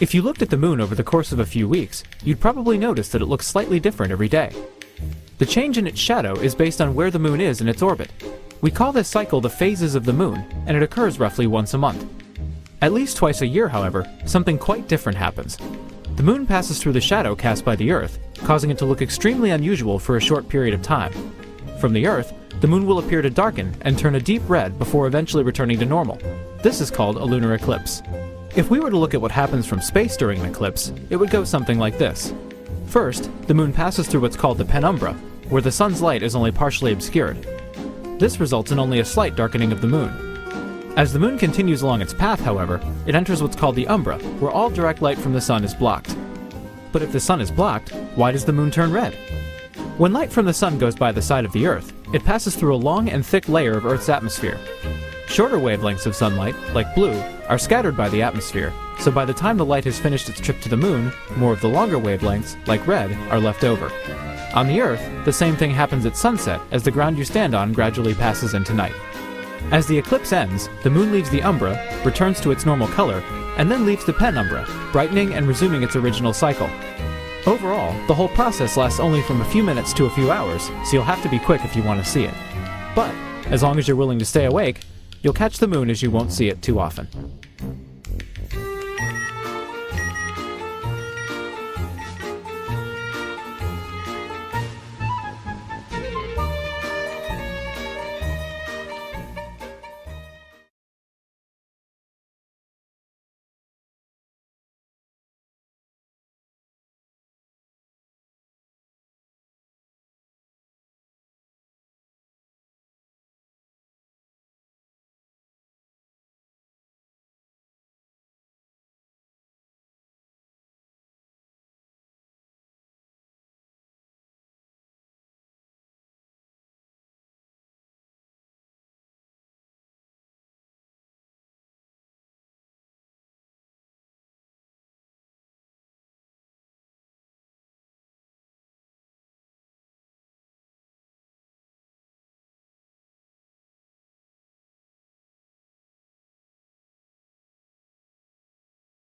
If you looked at the moon over the course of a few weeks, you'd probably notice that it looks slightly different every day. The change in its shadow is based on where the moon is in its orbit. We call this cycle the phases of the moon, and it occurs roughly once a month. At least twice a year, however, something quite different happens. The moon passes through the shadow cast by the Earth, causing it to look extremely unusual for a short period of time. From the Earth, the moon will appear to darken and turn a deep red before eventually returning to normal. This is called a lunar eclipse. If we were to look at what happens from space during an eclipse, it would go something like this. First, the moon passes through what's called the penumbra, where the sun's light is only partially obscured. This results in only a slight darkening of the moon. As the moon continues along its path, however, it enters what's called the umbra, where all direct light from the sun is blocked. But if the sun is blocked, why does the moon turn red? When light from the sun goes by the side of the Earth, it passes through a long and thick layer of Earth's atmosphere. Shorter wavelengths of sunlight, like blue, are scattered by the atmosphere, so by the time the light has finished its trip to the moon, more of the longer wavelengths, like red, are left over. On the Earth, the same thing happens at sunset as the ground you stand on gradually passes into night. As the eclipse ends, the moon leaves the umbra, returns to its normal color, and then leaves the penumbra, brightening and resuming its original cycle. Overall, the whole process lasts only from a few minutes to a few hours, so you'll have to be quick if you want to see it. But, as long as you're willing to stay awake, you'll catch the moon as you won't see it too often.